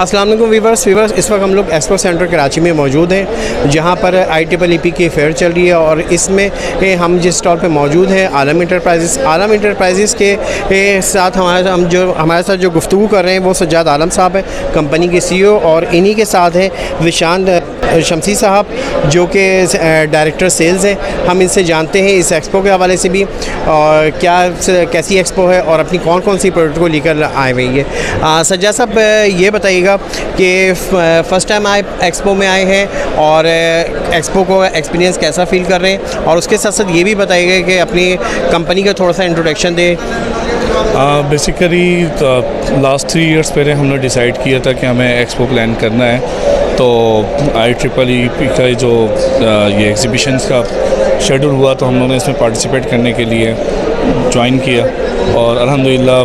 अस्सलाम वालेकुम वीवर्स। इस वक्त हम लोग एक्सपो सेंटर कराची में मौजूद हैं, जहां पर IEEE की फेयर चल रही है और इसमें हम जिस स्टॉल पे मौजूद हैं आलम इंटरप्राइजेज़ के साथ हमारे साथ जो गुफ्तगू कर रहे हैं वो सज्जाद आलम साहब हैं, कंपनी के CEO, और इन्हीं के साथ हैं विशांत शमसी साहब जो कि डायरेक्टर सेल्स हैं। हम इनसे जानते हैं इस एक्सपो के हवाले से भी और कैसी एक्सपो है और अपनी कौन कौन सी प्रोडक्ट को लेकर आए हुए हैं। सज्जाद साहब ये बताइएगा कि फ़र्स्ट टाइम आप एक्सपो में आए हैं और एक्सपो को एक्सपीरियंस कैसा फ़ील कर रहे हैं, और उसके साथ साथ ये भी बताइएगा कि अपनी कंपनी का थोड़ा सा इंट्रोडक्शन दें। बेसिकली लास्ट 3 इयर्स पहले हमने डिसाइड किया था कि हमें एक्सपो प्लान करना है, तो IEEE का जो ये एग्ज़िबिशन्स का शेड्यूल हुआ तो हम लोगों ने इसमें पार्टिसिपेट करने के लिए ज्वाइन किया और अल्हम्दुलिल्लाह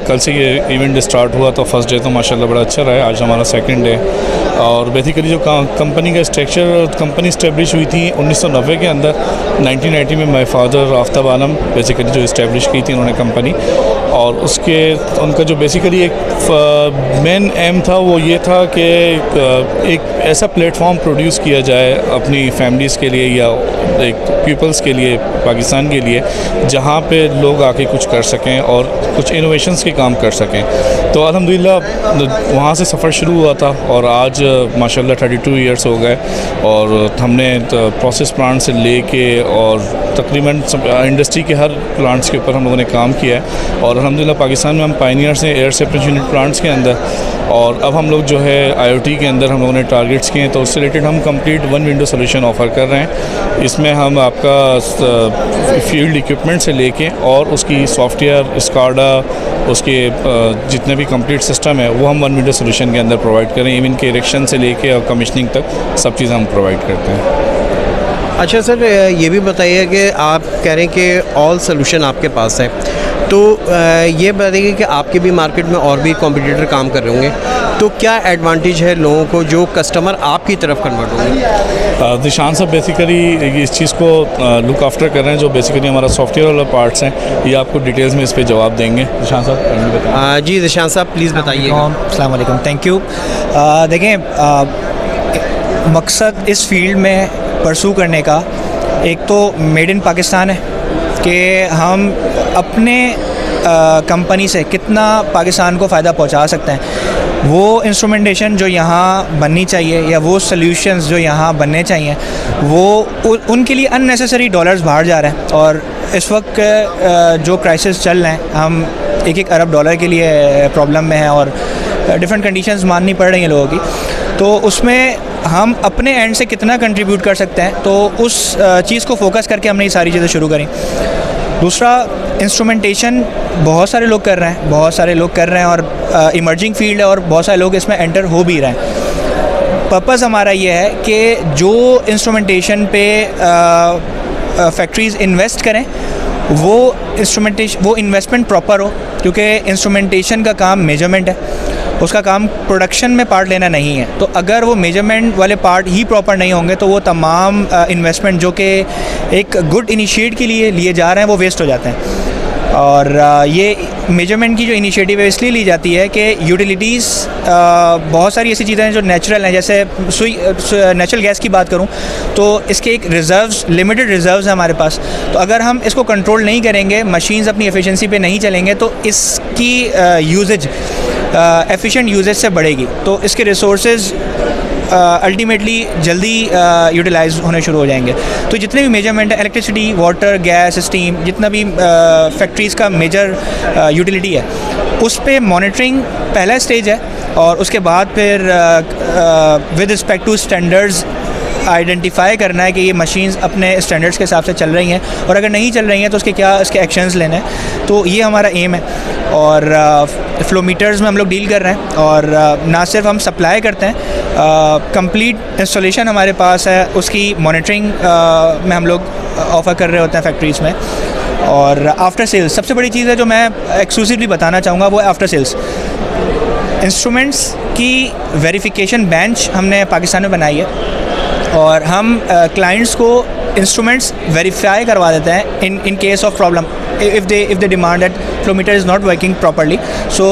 कल से ये इवेंट स्टार्ट हुआ। तो फर्स्ट डे तो माशाल्लाह बड़ा अच्छा रहा है, आज हमारा सेकंड डे। और बेसिकली जो कंपनी का स्ट्रक्चर, कंपनी इस्टेब्लिश हुई थी 1990 के अंदर। 1990 में my father Aftab Alam basically जो इस्टेब्लिश की थी उन्होंने कंपनी, और उनका जो बेसिकली एक मेन एम था वो ये था कि एक ऐसा प्लेटफॉर्म प्रोड्यूस किया जाए अपनी फैमिलीज़ के लिए या एक पीपल्स के लिए, पाकिस्तान के लिए, जहाँ पे लोग आके कुछ कर सकें और कुछ इनोवेशंस के काम कर सकें। तो अल्हम्दुलिल्लाह वहाँ से सफ़र शुरू हुआ था और आज माशाल्लाह 32 इयर्स हो गए और हमने प्रोसेस प्लांट से लेके और तकरीबन इंडस्ट्री के हर प्लांट्स के ऊपर हम लोगों ने काम किया है। और अल्हम्दुलिल्लाह पाकिस्तान में हम पायनियर्स हैं एयर सेपरेशन यूनिट प्लांट्स के अंदर, और अब हम लोग जो है IoT के अंदर हम लोगों ने टारगेट्स किए हैं, तो उससे रिलेटेड हम complete one window solution offer कर रहे हैं। इसमें हम आपका फील्ड इक्विपमेंट से लेके और उसकी सॉफ्टवेयर, स्काडा, उसके जितने भी कंप्लीट सिस्टम है वो हम वन विंडो सोल्यूशन के अंदर प्रोवाइड करें। इवन के इरेक्शन से लेके और कमिश्निंग तक सब चीज़ हम प्रोवाइड करते हैं। अच्छा सर, ये भी बताइए कि आप कह रहे हैं कि ऑल सोल्यूशन आपके पास है, तो ये बताइए कि आपके भी मार्केट में और भी कॉम्पिटिटर काम कर रहे होंगे, तो क्या एडवांटेज है लोगों को जो कस्टमर आपकी तरफ कन्वर्ट होंगे? निशान साहब बेसिकली इस चीज़ को लुक आफ्टर कर रहे हैं, जो बेसिकली हमारा सॉफ्टवेयर वाला पार्ट्स हैं, ये आपको डिटेल्स में इस पर जवाब देंगे। निशान साहब जी निशान साहब प्लीज़ बताइए। अस्सलाम वालेकुम, थैंक यू। देखें, मकसद इस फील्ड में परसू करने का एक तो मेड इन पाकिस्तान है कि हम अपने कंपनी से कितना पाकिस्तान को फ़ायदा पहुंचा सकते हैं। वो इंस्ट्रूमेंटेशन जो यहाँ बननी चाहिए या वो सॉल्यूशंस जो यहाँ बनने चाहिए वो उनके लिए अननेसेसरी डॉलर्स बाहर जा रहे हैं। और इस वक्त जो क्राइसिस चल रहे हैं, हम 1-1 अरब डॉलर के लिए प्रॉब्लम में हैं और डिफरेंट कंडीशंस माननी पड़ रही हैं लोगों की, तो उसमें हम अपने एंड से कितना कंट्रीब्यूट कर सकते हैं, तो उस चीज़ को फोकस करके हमने ये सारी चीज़ें शुरू करी। दूसरा, इंस्ट्रूमेंटेशन बहुत सारे लोग कर रहे हैं और इमर्जिंग फील्ड है और बहुत सारे लोग इसमें एंटर हो भी रहे हैं। पर्पज़ हमारा ये है कि जो इंस्ट्रूमेंटेशन पे फैक्ट्रीज़ इन्वेस्ट करें वो इन्वेस्टमेंट प्रॉपर हो, क्योंकि इंस्ट्रूमेंटेशन का काम मेजरमेंट है, उसका काम प्रोडक्शन में पार्ट लेना नहीं है। तो अगर वो मेजरमेंट वाले पार्ट ही प्रॉपर नहीं होंगे तो वो तमाम इन्वेस्टमेंट जो कि एक गुड इनिशिएट के लिए लिए जा रहे हैं वो वेस्ट हो जाते हैं। और ये मेजरमेंट की जो इनिशिएटिव है इसलिए ली जाती है कि यूटिलिटीज़ बहुत सारी ऐसी चीज़ें हैं जो नेचुरल हैं, जैसे नेचुरल गैस की बात करूं तो इसके एक लिमिटेड रिजर्व्स हैं हमारे पास। तो अगर हम इसको कंट्रोल नहीं करेंगे, मशीन्स अपनी एफिशिएंसी पे नहीं चलेंगे, तो इसकी यूजेज एफिशिएंट यूजेज से बढ़ेगी, तो इसके रिसोर्सेज अल्टीमेटली जल्दी यूटिलाइज होने शुरू हो जाएंगे। तो जितने भी मेजरमेंट है, इलेक्ट्रिसिटी, वाटर, गैस, स्टीम, जितना भी फैक्ट्रीज़ का मेजर यूटिलिटी है, उस पे मॉनिटरिंग पहला स्टेज है। और उसके बाद फिर with respect to standards identify करना है कि ये मशीन्स अपने स्टैंडर्ड्स के हिसाब से चल रही हैं, और अगर नहीं चल रही हैं तो उसके एक्शंस लेने हैं। तो ये हमारा एम है। और फ्लो मीटर्स में हम लोग डील कर रहे हैं, और ना सिर्फ हम सप्लाई करते हैं, कंप्लीट इंस्टॉलेशन हमारे पास है, उसकी मॉनिटरिंग में हम लोग ऑफ़र कर रहे होते हैं फैक्ट्रीज़ में। और आफ्टर सेल्स सबसे बड़ी चीज़ है जो मैं एक्सक्लूसिवली बताना चाहूँगा, वो है आफ्टर सेल्स। इंस्ट्रूमेंट्स की वेरिफिकेशन बेंच हमने पाकिस्तान में बनाई है, और हम क्लाइंट्स को इंस्ट्रूमेंट्स वेरीफाई करवा देते हैं in case of problem. if they demand that flow meter is not working properly, so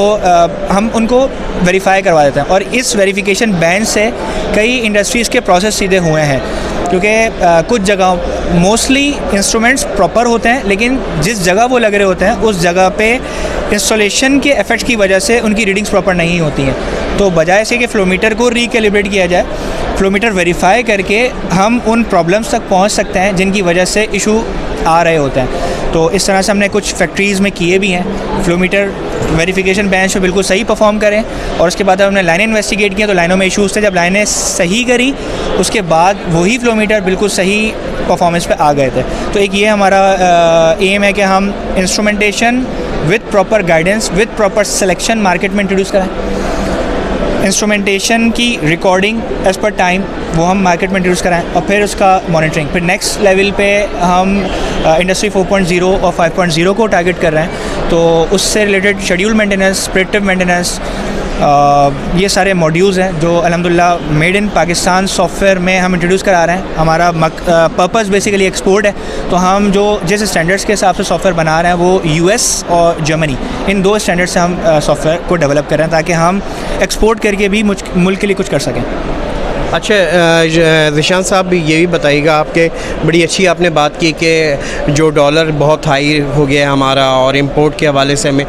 हम उनको वेरीफाई करवा देते हैं। और इस वेरिफिकेशन बैंड से कई इंडस्ट्रीज़ के प्रोसेस सीधे हुए हैं, क्योंकि कुछ जगह मोस्टली इंस्ट्रूमेंट्स प्रॉपर होते हैं, लेकिन जिस जगह वो लग रहे होते हैं उस जगह पे इंस्टॉलेशन के इफेक्ट की वजह से उनकी रीडिंग्स प्रॉपर नहीं होती हैं। तो बजाय इसके कि फ़्लो मीटर को रिकैलिब्रेट किया जाए, फ़्लो मीटर वेरीफाई करके हम उन प्रॉब्लम्स तक पहुंच सकते हैं जिनकी वजह से इशू आ रहे होते हैं। तो इस तरह से हमने कुछ फैक्ट्रीज़ में किए भी हैं। फ़्लो मीटर वेरिफिकेशन बेंच पे बिल्कुल सही परफॉर्म करें, और उसके बाद हमने लाइनें इन्वेस्टिगेट किया तो लाइनों में इशूज़ थे। जब लाइनें सही करी उसके बाद वही फ़्लो मीटर बिल्कुल सही परफॉर्मेंस पे आ गए थे। तो एक ये हमारा एम है कि हम instrumentation with proper guidance with proper selection market में इंट्रोड्यूस कराएं। इंस्ट्रूमेंटेशन की रिकॉर्डिंग एज़ पर टाइम वो हम मार्केट में इंट्रोड्यूस कराएं, और फिर उसका मॉनिटरिंग। फिर नेक्स्ट लेवल पे हम इंडस्ट्री 4.0 और 5.0 को टारगेट कर रहे हैं। तो उससे related schedule maintenance, predictive maintenance, ये सारे मॉड्यूल्स हैं जो अल्हम्दुलिल्लाह मेड इन पाकिस्तान सॉफ्टवेयर में हम इंट्रोड्यूस करा रहे हैं। हमारा पर्पस बेसिकली एक्सपोर्ट है, तो हम जो जिस स्टैंडर्ड्स के हिसाब से सॉफ्टवेयर बना रहे हैं वो यूएस और जर्मनी, इन दो स्टैंडर्ड से हम सॉफ्टवेयर को डेवलप कर रहे हैं ताकि हम एक्सपोर्ट करके भी मुल्क के लिए कुछ कर सकें। अच्छा ज़िशान साहब, ये भी बताइएगा, आपके बड़ी अच्छी आपने बात की कि जो डॉलर बहुत हाई हो गया है हमारा और इंपोर्ट के हवाले से हमें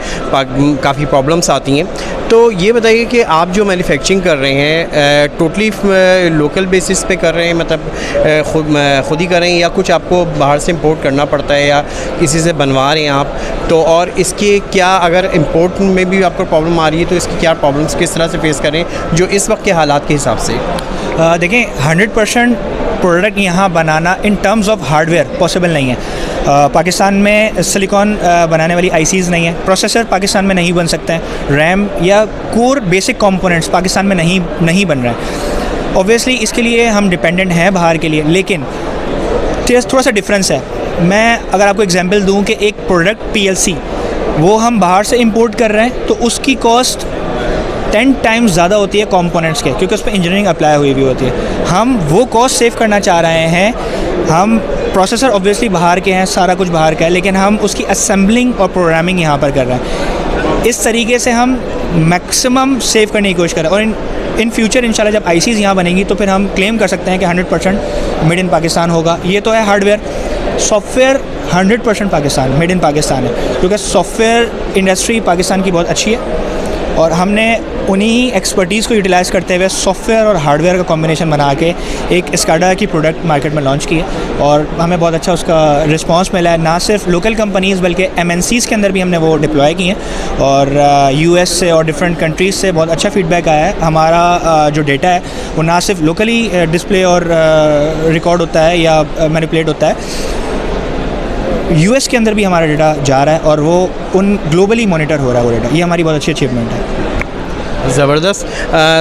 काफ़ी प्रॉब्लम्स आती हैं। तो ये बताइए कि आप जो मैन्युफैक्चरिंग कर रहे हैं टोटली लोकल बेसिस पे कर रहे हैं, मतलब खुद ही कर रहे हैं, या कुछ आपको बाहर से इंपोर्ट करना पड़ता है या किसी से बनवा रहे हैं आप? तो और इसके क्या, अगर इंपोर्ट में भी आपको प्रॉब्लम आ रही है तो इसकी क्या प्रॉब्लम्स किस तरह से फेस करें जो इस वक्त के हालात के हिसाब से? देखें, 100% प्रोडक्ट यहाँ बनाना in terms of hardware possible नहीं है। पाकिस्तान में सिलिकॉन बनाने वाली आईसीज़ नहीं है, प्रोसेसर पाकिस्तान में नहीं बन सकते हैं, रैम या कोर बेसिक कंपोनेंट्स पाकिस्तान में नहीं बन रहे हैं। ऑब्वियसली इसके लिए हम डिपेंडेंट हैं बाहर के लिए, लेकिन थोड़ा सा डिफरेंस है। मैं अगर आपको एग्जांपल दूं कि एक प्रोडक्ट पीएलसी वो हम बाहर से इंपोर्ट कर रहे हैं तो उसकी कॉस्ट 10 टाइम्स ज़्यादा होती है कंपोनेंट्स के, क्योंकि उस पर इंजीनियरिंग अप्लाई हुई भी होती है। हम वो कॉस्ट सेव करना चाह रहे हैं। हम प्रोसेसर ऑब्वियसली बाहर के हैं, सारा कुछ बाहर का है, लेकिन हम उसकी असेंबलिंग और प्रोग्रामिंग यहाँ पर कर रहे हैं। इस तरीके से हम मैक्सिमम सेव करने की कोशिश कर रहे हैं। और इन फ्यूचर इंशाल्लाह जब आईसीज़ यहाँ बनेंगी तो फिर हम क्लेम कर सकते हैं कि 100% मेड इन पाकिस्तान होगा। ये तो है hardware. Software 100% Pakistan, made in Pakistan है, क्योंकि सॉफ्टवेयर इंडस्ट्री पाकिस्तान की बहुत अच्छी है और हमने उन्हीं एक्सपर्टीज़ को यूटिलाइज़ करते हुए सॉफ्टवेयर और हार्डवेयर का कॉम्बिनेशन बना के एक स्काडा की प्रोडक्ट मार्केट में लॉन्च की है और हमें बहुत अच्छा उसका रिस्पांस मिला है। ना सिर्फ लोकल कंपनीज़ बल्कि एमएनसीज़ के अंदर भी हमने वो डिप्लॉय किए हैं और यूएस से और डिफरेंट कंट्रीज़ से बहुत अच्छा फीडबैक आया है। हमारा जो डेटा है वो ना सिर्फ लोकली डिस्प्ले और रिकॉर्ड होता है या मैनिपुलेट होता है, यूएस के अंदर भी हमारा डेटा जा रहा है और वो उन ग्लोबली मॉनिटर हो रहा है वो डेटा। ये हमारी बहुत अच्छी अचीवमेंट है। ज़बरदस्त।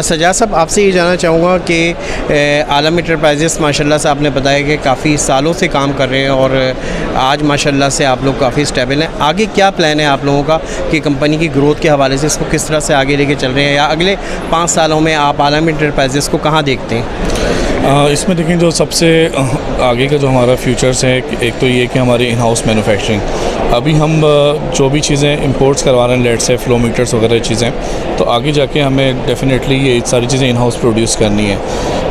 सजाद साहब, आपसे ये जानना चाहूँगा कि आलम इंटरप्राइजेस माशाल्लाह से आपने बताया कि काफ़ी सालों से काम कर रहे हैं और आज माशाल्लाह से आप लोग काफ़ी स्टेबल हैं। आगे क्या प्लान है आप लोगों का कि कंपनी की ग्रोथ के हवाले से इसको किस तरह से आगे लेके चल रहे हैं, या अगले 5 सालों में आप आलम इंटरप्राइजेस को कहाँ देखते हैं? इसमें देखें जो सबसे आगे का जो हमारा फ्यूचर्स है, एक तो ये कि हमारी इन हाउस मैन्युफैक्चरिंग। अभी हम जो भी चीज़ें इंपोर्ट्स करवा रहे हैं, लेट से फ्लो मीटर्स वगैरह चीज़ें, तो आगे जाके हमें डेफिनेटली ये सारी चीज़ें इन हाउस प्रोड्यूस करनी है।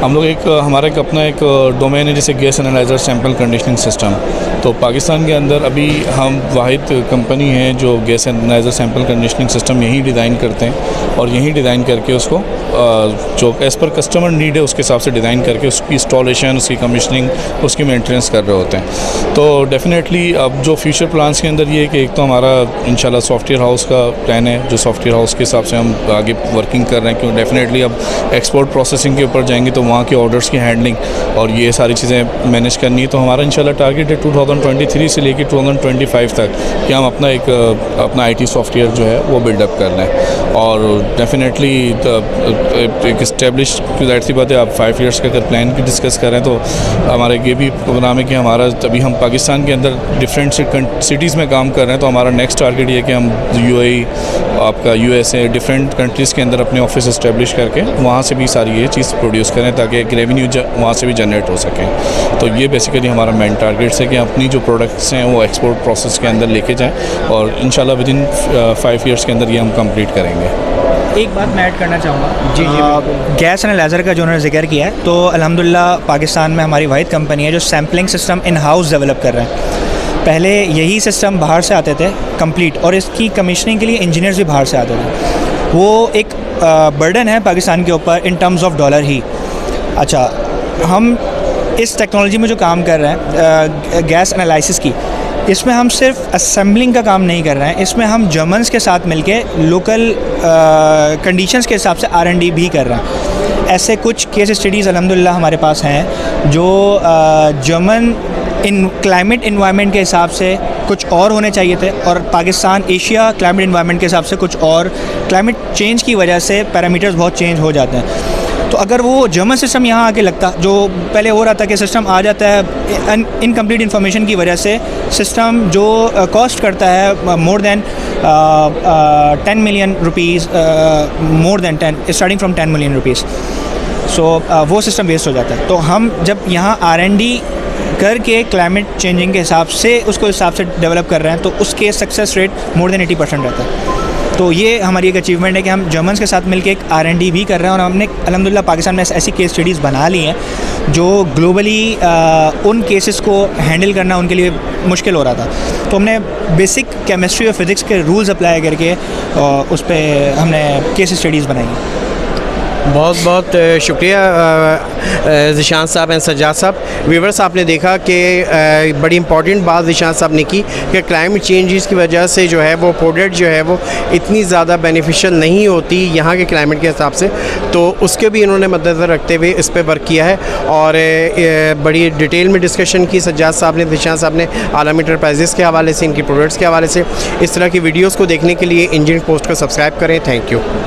हम लोग हमारा एक अपना एक डोमेन है जैसे gas analyser sample conditioning system. तो पाकिस्तान के अंदर अभी हम वाहिद कंपनी है जो gas analyser sample conditioning system यहीं डिज़ाइन करते हैं और यहीं डिज़ाइन करके उसको जो एज़ पर कस्टमर नीड है उसके हिसाब से डिज़ाइन करके उसकी इंस्टॉलेशन, उसकी कमीशनिंग, उसकी मेंटेनेंस कर रहे होते हैं। तो डेफिनेटली अब जो फ्यूचर प्लान्स के अंदर ये है कि एक तो हमारा इंशाल्लाह सॉफ्टवेयर हाउस का प्लान है, जो सॉफ्टवेयर हाउस के हिसाब से हम आगे वर्किंग कर रहे हैं, क्योंकि डेफिनेटली अब एक्सपोर्ट प्रोसेसिंग के ऊपर जाएंगे तो वहाँ के ऑर्डर्स की हैंडलिंग और ये सारी चीज़ें मैनेज करनी है। तो हमारा इंशाल्लाह टारगेट है 2023 से लेकर 2025 तक कि हम अपना IT सॉफ्टवेयर जो है वो बिल्डअप कर लें और डेफिनेटली एक इस्टेब्लिश, ज़ाहिर सी बात है, आप 5 ईयर्स का अगर प्लान की डिस्कस करें तो हमारा ये भी प्रोग्राम है कि हमारा अभी हम पाकिस्तान के अंदर डिफरेंट सिटीज़ में में काम कर रहे हैं, तो हमारा नेक्स्ट टारगेट ये है कि हम UAE, आपका USA, डिफरेंट कंट्रीज़ के अंदर अपने ऑफिस इस्टेब्लिश करके वहाँ से भी सारी ये चीज़ प्रोड्यूस करें ताकि एक रेवेन्यू वहाँ से भी जनरेट हो सके। तो ये बेसिकली हमारा मेन टारगेट्स है कि अपनी जो प्रोडक्ट्स हैं वो एक्सपोर्ट प्रोसेस के अंदर लेके जाएँ और इंशाल्लाह विदिन 5 ईयर्स के अंदर ये हम कंप्लीट करेंगे। एक बात मैं ऐड करना चाहूँगा। जी। गैस एनालाइज़र का जो उन्होंने जिक्र किया है, तो अल्हम्दुलिल्लाह पाकिस्तान में हमारी वाहिद कंपनी है जो sampling system in house develop कर रहे हैं। पहले यही सिस्टम बाहर से आते थे कंप्लीट, और इसकी कमीशनिंग के लिए इंजीनियर्स भी बाहर से आते थे। वो एक बर्डन है पाकिस्तान के ऊपर इन टर्म्स ऑफ डॉलर ही। अच्छा, हम इस टेक्नोलॉजी में जो काम कर रहे हैं गैस एनालिसिस की, इसमें हम सिर्फ असेंबलिंग का काम नहीं कर रहे हैं, इसमें हम जर्मन्स के साथ मिलके लोकल कंडीशंस के हिसाब से R&D भी कर रहे हैं। ऐसे कुछ केस स्टडीज़ अल्हम्दुलिल्लाह हमारे पास हैं जो जर्मन इन क्लाइमेट इन्वायरमेंट के हिसाब से कुछ और होने चाहिए थे, और पाकिस्तान एशिया क्लाइमेट इन्वायरमेंट के हिसाब से कुछ और। क्लाइमेट चेंज की वजह से पैरामीटर्स बहुत चेंज हो जाते हैं। तो अगर वो जर्मन सिस्टम यहाँ आके लगता, जो पहले हो रहा था कि सिस्टम आ जाता है इनकम्प्लीट इन्फॉर्मेशन की वजह से, सिस्टम जो कॉस्ट करता है more than 10 million rupees, more than 10, starting from 10 million rupees, so वो सिस्टम वेस्ट हो जाता है। तो हम जब यहाँ R&D करके क्लाइमेट चेंजिंग के हिसाब से उसको हिसाब से डेवलप कर रहे हैं, तो उसके सक्सेस रेट मोर देन 80% रहता है। तो ये हमारी एक अचीवमेंट है कि हम जर्मन्स के साथ मिलकर एक R&D भी कर रहे हैं, और हमने अल्हम्दुलिल्लाह पाकिस्तान में ऐसी केस स्टडीज़ बना ली हैं जो ग्लोबली उन केसेस को हैंडल करना उनके लिए मुश्किल हो रहा था। तो हमने बेसिक केमिस्ट्री और फिज़िक्स के रूल्स अप्लाई करके उस पर हमने केस स्टडीज़ बनाई। बहुत बहुत शुक्रिया ज़िशान साहब एंड सज्जाद साहब। व्यूअर्स, आपने देखा कि बड़ी इंपॉर्टेंट बात ज़िशान साहब ने की कि क्लाइमेट चेंजेस की वजह से जो है वो प्रोडक्ट जो है वो इतनी ज़्यादा बेनिफिशियल नहीं होती यहाँ के क्लाइमेट के हिसाब से, तो उसके भी इन्होंने मद्देनज़र रखते हुए इस पर वर्क किया है और बड़ी डिटेल में डिस्कशन की सज्जाद साहब ने, ज़िशान साहब ने, आलम इंटरप्राइजेज़ के हवाले से, इनकी प्रोडक्ट्स के हवाले से। इस तरह की वीडियोज़ को देखने के लिए इंजीनियरिंग पोस्ट को सब्सक्राइब करें। Thank you.